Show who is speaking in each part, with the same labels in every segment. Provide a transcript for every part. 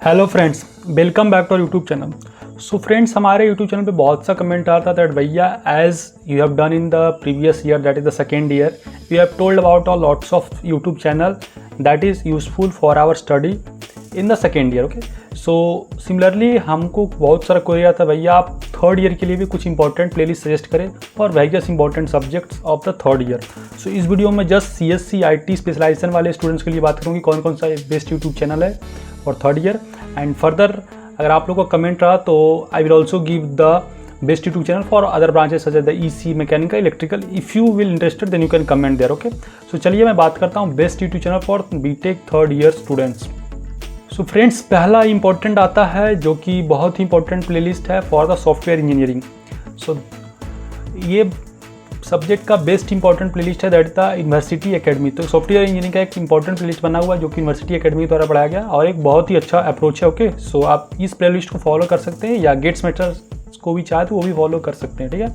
Speaker 1: Hello friends, welcome back to our YouTube channel. So friends, हमारे YouTube channel पे बहुत सा कमेंट आता था दैट भैया as you have done in the previous year, that is the second year, you have told about all lots of YouTube channel that is useful for our study in the second year. Okay, so similarly हमको बहुत सारा query आता है भैया आप third year के लिए भी कुछ इंपॉर्टेंट प्लेलिस्ट सजेस्ट करें for various important subjects of the third year. So इस वीडियो में जस्ट CSC IT स्पेशलाइजेशन वाले स्टूडेंट्स के लिए बात करूँगी कौन कौन सा बेस्ट यूट्यूब चैनल है for third year. And further अगर आप लोगों का कमेंट रहा तो I will also give the best YouTube channel for other branches such as the EC, mechanical, electrical. If you will interested then you can comment there. Okay, so चलिए मैं बात करता हूँ best YouTube channel for BTech third year students. So friends, पहला important आता है जो कि बहुत ही इंपॉर्टेंट प्लेलिस्ट है for the software engineering. So ये सब्जेक्ट का बेस्ट इंपॉर्टेंट प्लेलिस्ट है दैट द यूनिवर्सिटी एकेडमी। तो सॉफ्टवेयर इंजीनियरिंग का एक इंपॉर्टेंट प्लेलिस्ट बना हुआ है जो कि यूनिवर्सिटी एकेडमी द्वारा पढ़ाया गया और एक बहुत ही अच्छा अप्रोच है। ओके, सो आप इस प्लेलिस्ट को फॉलो कर सकते हैं या गेट्स मेथड्स को भी चाहे तो वो भी फॉलो कर सकते हैं। ठीक है,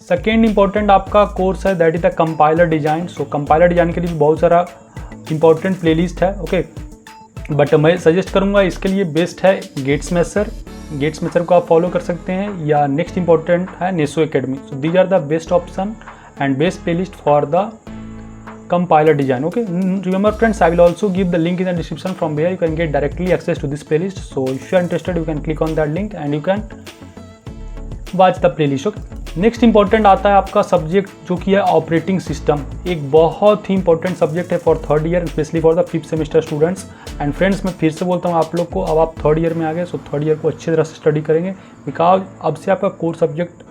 Speaker 1: सेकेंड इंपॉर्टेंट आपका कोर्स है that is the compiler design. So compiler design के लिए भी बहुत सारा इंपॉर्टेंट प्लेलिस्ट है। ओके, बट मैं सजेस्ट करूँगा इसके लिए बेस्ट है गेट्स मेथड को आप फॉलो कर सकते हैं या नेक्स्ट इंपॉर्टेंट है Neso Academy. So these are the best option and best playlist for the compiler design. Okay, remember friends, I will also give the link in the description from where you can get directly access to this playlist. So if you are interested you can click on that link and you can watch the playlist. Okay, next important आता है आपका subject जो कि है operating system. एक बहुत ही important subject है for third year, specially for the fifth semester students. And friends, मैं फिर से बोलता हूँ आप लोग को, अब आप थर्ड ईयर में आ गए सो थर्ड ईयर को अच्छी तरह से स्टडी करेंगे बिकॉज अब से आपका कोर सब्जेक्ट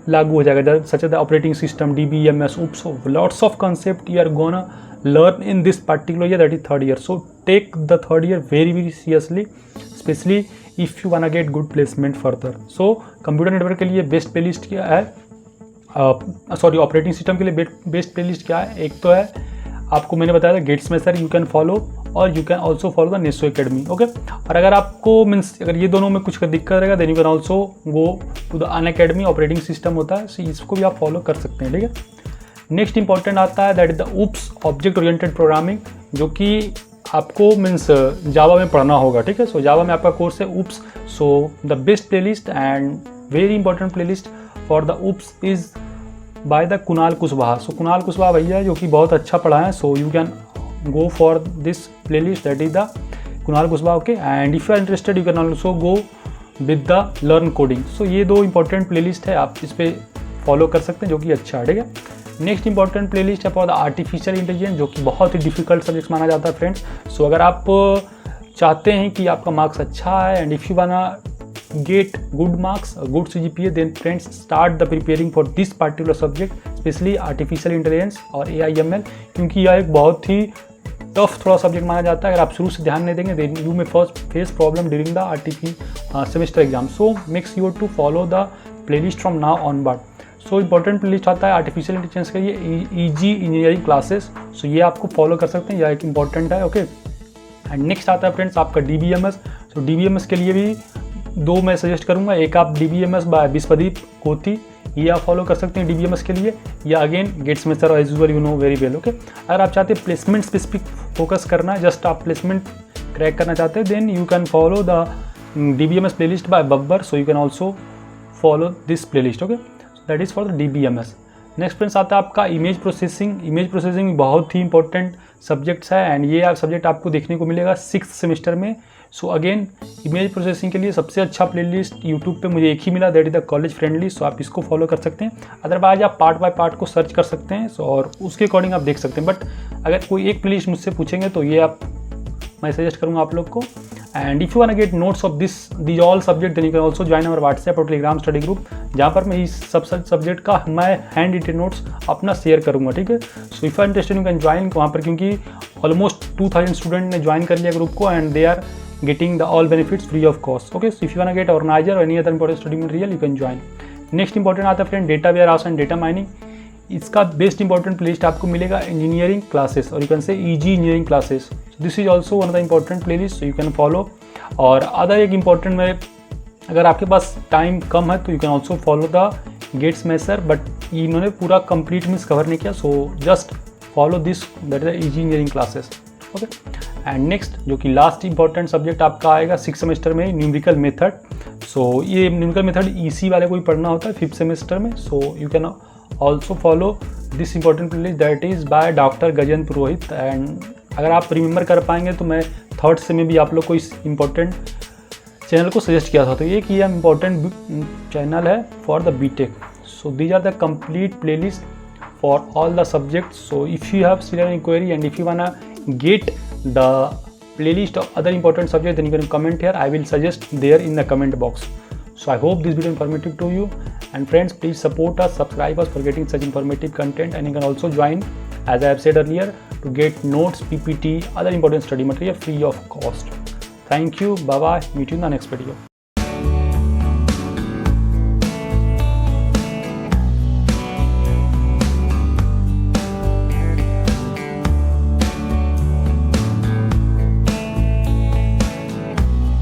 Speaker 1: लागू हो जाएगा such as the operating system, DBMS, UPS, lots of concept you are gonna learn in this particular year, that is third year. So take the third year very seriously, especially if you wanna get good placement further. So computer network के लिए best playlist क्या है, sorry operating system के लिए best playlist क्या है, एक तो है आपको मैंने बताया था गेट्स में सर, यू कैन फॉलो और you can also follow the NESO academy. Okay, और अगर आपको मीन्स अगर ये दोनों में कुछ दिक्कत रहेगा then you can also go to the Unacademy, operating system होता है, सो इसको भी आप फॉलो कर सकते हैं। ठीक है, नेक्स्ट इंपॉर्टेंट आता है that is the UPS, object oriented programming, जो कि आपको मीन्स जावा में पढ़ना होगा। ठीक है, सो जावा में आपका कोर्स है UPS। So the best playlist and very important playlist for the UPS is by the Kunal Kushwaha. So Kunal Kushwaha भैया जो कि बहुत अच्छा पढ़ा है, so you can go for this playlist that is the Kunal Kushwaha. Okay, and if you are interested you can also go with the learn coding. So ये दो important playlist है, आप इस पर फॉलो कर सकते हैं जो कि अच्छा है। ठीक है, नेक्स्ट इंपॉर्टेंट प्लेलिस्ट है फॉर द आर्टिफिशियल इंटेलिजेंस, जो कि बहुत ही डिफिकल्ट सब्जेक्ट माना जाता है फ्रेंड्स। सो अगर आप चाहते हैं कि आपका मार्क्स अच्छा है and if you wanna get good marks, good CGPA, then friends start the preparing for this particular subject, specially artificial intelligence और AI/ML, क्योंकि यह एक बहुत ही टफ थोड़ा सब्जेक्ट माना जाता है। अगर आप शुरू से ध्यान नहीं देंगे then you may first face problem during the semester exam. So make sure to follow the playlist from now onward. So important playlist आता है आर्टिफिशियल इंटेलिजेंस के लिए EG इंजीनियरिंग क्लासेस। सो ये आपको फॉलो कर सकते हैं, यह एक इंपॉर्टेंट है। ओके, एंड नेक्स्ट आता है फ्रेंड्स आपका DBMS। सो DBMS के लिए भी दो मैं सजेस्ट करूंगा, एक आप DBMS बाय विश्वदीप कोती, ये आप फॉलो कर सकते हैं DBMS के लिए, या again gates method as usual you know very well. Okay, अगर आप चाहते हैं प्लेसमेंट स्पेसिफिक फोकस करना है, जस्ट आप प्लेसमेंट क्रैक करना चाहते हैं, then you can follow the DBMS playlist by Babbar. So you can also follow this playlist. Okay, that is for the DBMS। Next friends आता है आपका इमेज प्रोसेसिंग। इमेज प्रोसेसिंग बहुत ही इंपॉर्टेंट सब्जेक्ट्स है and ये सब्जेक्ट आपको देखने को मिलेगा 6th सेमेस्टर में। सो अगेन इमेज प्रोसेसिंग के लिए सबसे अच्छा प्लेलिस्ट यूट्यूब पे मुझे एक ही मिला, that is the college friendly. So आप इसको फॉलो कर सकते हैं, अदरवाइज आप पार्ट बाय पार्ट को सर्च कर सकते हैं और उसके अकॉर्डिंग आप देख सकते हैं। बट अगर कोई एक प्लेलिस्ट मुझसे पूछेंगे तो ये मैं सजेस्ट करूँगा आप लोग को। And if you want get notes of this all subject then you can also join our WhatsApp और टेलीग्राम स्टडी ग्रुप, जहाँ पर मैं इस सब सब्जेक्ट का मैं हैंड रिटेन नोट्स अपना शेयर करूँगा। ठीक है, so if you are interested you can join वहाँ पर, क्योंकि ऑलमोस्ट 2000 स्टूडेंट ने ज्वाइन कर लिया ग्रुप को and they are getting the all benefits free of cost. Okay, so if you want get organizer और any other important study material you can join. Next important आता है friend data warehouse and data mining. इसका best important playlist आपको मिलेगा engineering classes और you can say EG engineering classes. This is also one of the important playlist, so you can follow. और other एक important में अगर आपके पास टाइम कम है तो you can also follow the Gate Smashers, but इन्होंने पूरा कंप्लीट मीन्स कवर नहीं किया, so just follow this that is the EG engineering classes. Okay, and next जो कि लास्ट इंपॉर्टेंट सब्जेक्ट आपका आएगा 6th सेमेस्टर में, न्यूमेरिकल मेथड। सो ये न्यूमेरिकल मेथड ईसी वाले को ही पढ़ना होता है 5th सेमेस्टर में। सो you can also follow this important playlist that is by doctor Gajendra Purohit. And अगर आप रिमेंबर कर पाएंगे तो मैं 3rd से में भी आप लोग को इस इम्पोर्टेंट चैनल को सजेस्ट किया था। तो ये कि इम्पोर्टेंट चैनल है for the BTech. So these are the complete playlist for all the subjects. So if you have still any query and if you wanna get the playlist of other important subjects, then you can comment here. I will suggest there in the comment box. So I hope this video informative to you, and friends, please support us, subscribe us for getting such informative content, and you can also join, as I have said earlier, to get notes, PPT, other important study material free of cost. Thank you, bye bye, meet you in the next video.